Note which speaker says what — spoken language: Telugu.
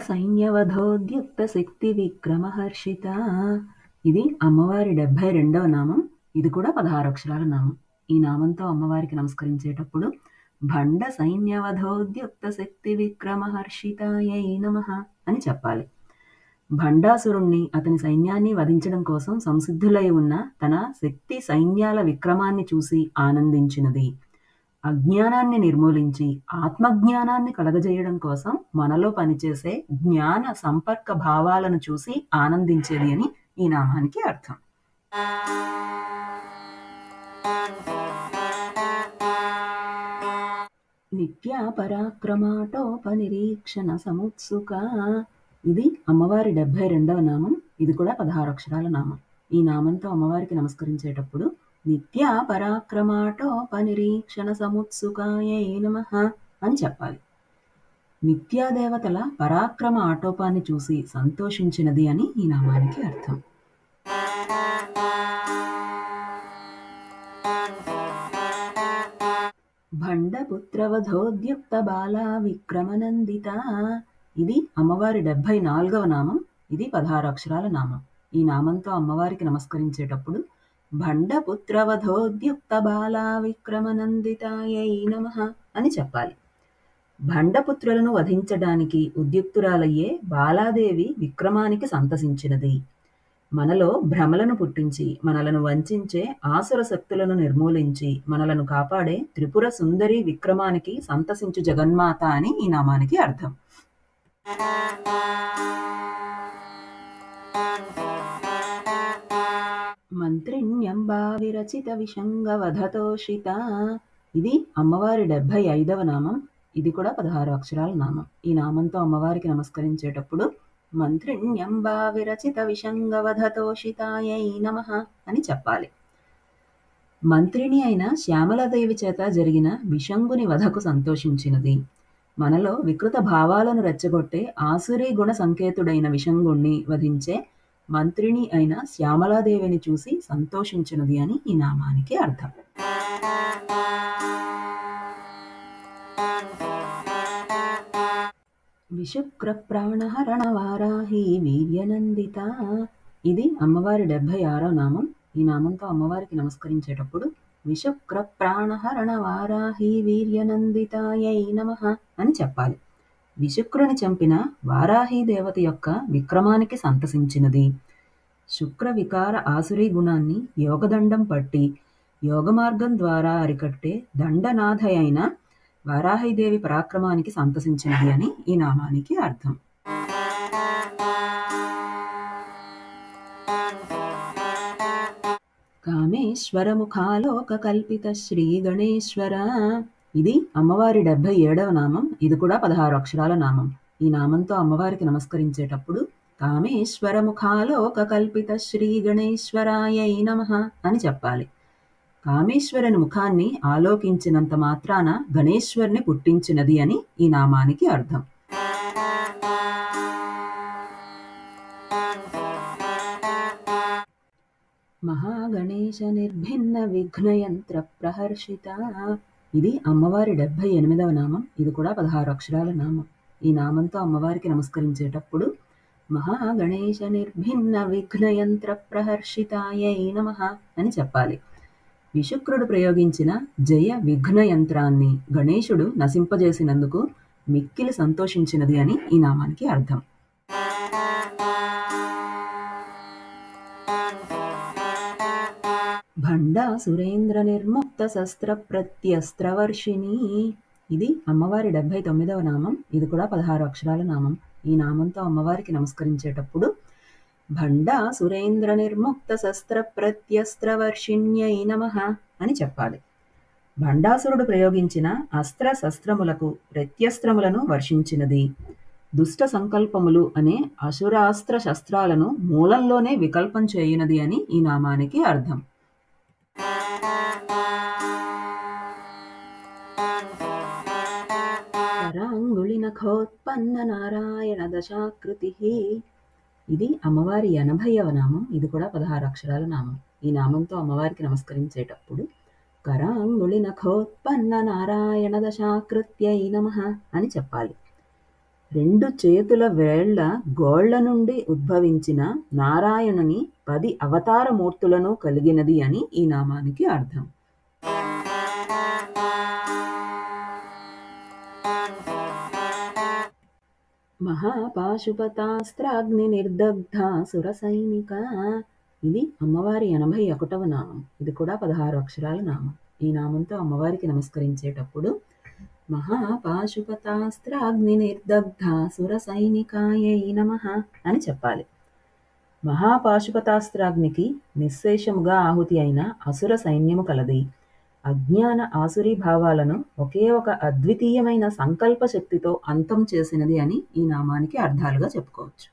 Speaker 1: సైన్యవధోద్యుక్త శక్తి విక్రమహర్షిత. ఇది అమ్మవారి 72వ నామం. ఇది కూడా 16 అక్షరాల నామం. ఈ నామంతో అమ్మవారికి నమస్కరించేటప్పుడు భండ సైన్యవధోద్యుక్త శక్తి విక్రమహర్షితాయై నమః అని చెప్పాలి. భండాసురుణ్ణి, అతని సైన్యాన్ని వధించడం కోసం సంసిద్ధులై ఉన్న తన శక్తి సైన్యాల విక్రమాన్ని చూసి ఆనందించినది. అజ్ఞానాన్ని నిర్మూలించి ఆత్మజ్ఞానాన్ని కలగజేయడం కోసం మనలో పనిచేసే జ్ఞాన సంపర్క భావాలను చూసి ఆనందించేది అని ఈ నామానికి అర్థం. నిత్యా పరాక్రమాటోపనిరీక్షణ సముత్సుక. ఇది అమ్మవారి 72వ నామం. ఇది కూడా 16 అక్షరాల నామం. ఈ నామంతో అమ్మవారికి నమస్కరించేటప్పుడు నిత్యా పరాక్రమాటోపనిరీక్షణ సముత్సుకాయై నమః అని చెప్పాలి. నిత్యాదేవతల పరాక్రమ ఆటోపాన్ని చూసి సంతోషించినది అని ఈ నామానికి అర్థం. భండపుత్రవధోద్యుక్త బాలా విక్రమనందిత. ఇది అమ్మవారి 74వ నామం. ఇది 16 అక్షరాల నామం. ఈ నామంతో అమ్మవారికి నమస్కరించేటప్పుడు భండపుత్రవధోద్యుక్త బాలా విక్రమనందితాయై నమః అని చెప్పాలి. భండపుత్రులను వధించడానికి ఉద్యుక్తురాలయ్యే బాలాదేవి విక్రమానికి సంతసించినది. మనలో భ్రమలను పుట్టించి మనలను వంచించే ఆసుర శక్తులను నిర్మూలించి మనలను కాపాడే త్రిపుర సుందరి విక్రమానికి సంతసించు జగన్మాత అని ఈ నామానికి అర్థం. మంత్రిణ్యంబా విరచిత విషంగవధతోషిత. ఇది అమ్మవారి 75వ నామం. ఇది కూడా 16 అక్షరాల నామం. ఈ నామంతో అమ్మవారికి నమస్కరించేటప్పుడు మంత్రిణ్యంబా విరచిత విషంగవధతోషితాయై నమః అని చెప్పాలి. మంత్రిని అయిన శ్యామలాదేవి చేత జరిగిన విషంగుని వధకు సంతోషించినది. మనలో వికృత భావాలను రెచ్చగొట్టే ఆసురీ గుణ సంకేతుడైన విషంగుణ్ణి వధించే మంత్రిని అయిన శ్యామలాదేవిని చూసి సంతోషించినది అని ఈ నామానికి అర్థం. విశుక్ర ప్రాణహరణ వారాహి వీర్యనందిత. ఇది అమ్మవారి 76వ నామం. ఈ నామంతో అమ్మవారికి నమస్కరించేటప్పుడు విశుక్ర ప్రాణహరణ వారాహి వీర్యనందితాయై నమః అని చెప్పాలి. విశుక్రుని చంపిన వారాహి దేవత యొక్క విక్రమానికి సంతసించినది. శుక్ర వికార ఆసురీ గుణాన్ని యోగదండం పట్టి యోగ మార్గం ద్వారా అరికట్టే దండనాథ అయిన వారాహిదేవి పరాక్రమానికి సంతసించినది అని ఈ నామానికి అర్థం. కామేశ్వర ముఖాలోక కల్పిత శ్రీ గణేశ్వర. ఇది అమ్మవారి 77వ నామం. ఇది కూడా 16 అక్షరాల నామం. ఈ నామంతో అమ్మవారికి నమస్కరించేటప్పుడు కామేశ్వర ముఖాలోక కల్పిత శ్రీ గణేశ్వరాయై నమః అని చెప్పాలి. కామేశ్వరుని ముఖాన్ని ఆలోకించినంత మాత్రాన గణేశ్వరుని పుట్టించినది అని ఈ నామానికి అర్థం. మహాగణేశ నిర్భిన్న విఘ్నయంత్ర ప్రహర్షిత. ఇది అమ్మవారి 78వ నామం. ఇది కూడా 16 అక్షరాల నామం. ఈ నామంతో అమ్మవారికి నమస్కరించేటప్పుడు మహాగణేశ నిర్భిన్న విఘ్నయంత్ర ప్రహర్షితాయై నమః అని చెప్పాలి. విశుక్రుడు ప్రయోగించిన జయ విఘ్న యంత్రాన్ని గణేశుడు నశింపజేసినందుకు మిక్కిలి సంతోషించినది అని ఈ నామానికి అర్థం. భండా సురేంద్ర నిర్ముక్త శస్త్ర ప్రత్యస్త్రవర్షిణి. ఇది అమ్మవారి 79వ నామం. ఇది కూడా 16 అక్షరాల నామం. ఈ నామంతో అమ్మవారికి నమస్కరించేటప్పుడు భండా సురేంద్ర నిర్ముక్త శస్త్ర ప్రత్యస్త్రవర్షిణ్యై నమః అని చెప్పాలి. భండాసురుడు ప్రయోగించిన అస్త్ర శస్త్రములకు ప్రత్యస్త్రములను వర్షించినది. దుష్ట సంకల్పములు అనే అసురాస్త్ర శస్త్రాలను మూలంలోనే వికల్పం చేయునది అని ఈ నామానికి అర్థం. కరాంగుళి నఖోత్పన్న నారాయణ దశాకృతి. ఇది అమ్మవారి 80వ నామం. ఇది కూడా 16 అక్షరాల నామం. ఈ నామంతో అమ్మవారికి నమస్కరించేటప్పుడు కరాంగుళి నఖోత్పన్న నారాయణ దశాకృత్యై నమః అని చెప్పాలి. రెండు చేతుల వేళ్ల గోళ్ల నుండి ఉద్భవించిన నారాయణుని 10 అవతార మూర్తులను కలిగినది అని ఈ నామానికి అర్థం. మహాపాశుపతాస్త్రాగ్ని నిర్దగ్ధ సురసైనిక. ఇది అమ్మవారి 81వ నామం. ఇది కూడా 16 అక్షరాల నామం. ఈ నామంతో అమ్మవారికి నమస్కరించేటప్పుడు మహాపాశుపతాస్త్రాగ్ని నిర్దగ్ధ సురసైనికాయై నమః అని చెప్పాలి. మహాపాశుపతాస్త్రాగ్నికి నిశ్శేషముగా ఆహుతి అయిన అసుర సైన్యము కలది. అజ్ఞాన ఆసురీ భావాలను ఒకే ఒక అద్వితీయమైన సంకల్ప శక్తితో అంతం చేసినది అని ఈ నామానికి అర్థాలుగా చెప్పుకోవచ్చు.